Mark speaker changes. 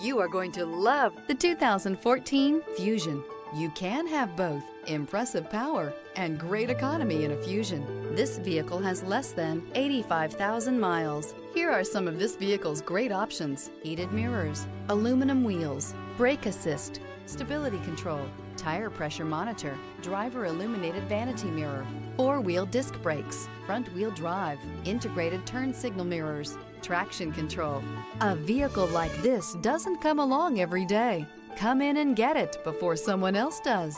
Speaker 1: You are going to love the 2014 Fusion. You can have both impressive power and great economy in a Fusion. This vehicle has less than 85,000 miles. Here are some of this vehicle's great options: heated mirrors, aluminum wheels, brake assist, stability control, tire pressure monitor, driver illuminated vanity mirror, four-wheel disc brakes, front-wheel drive, integrated turn signal mirrors, traction control. A vehicle like this doesn't come along every day. Come in and get it before someone else does.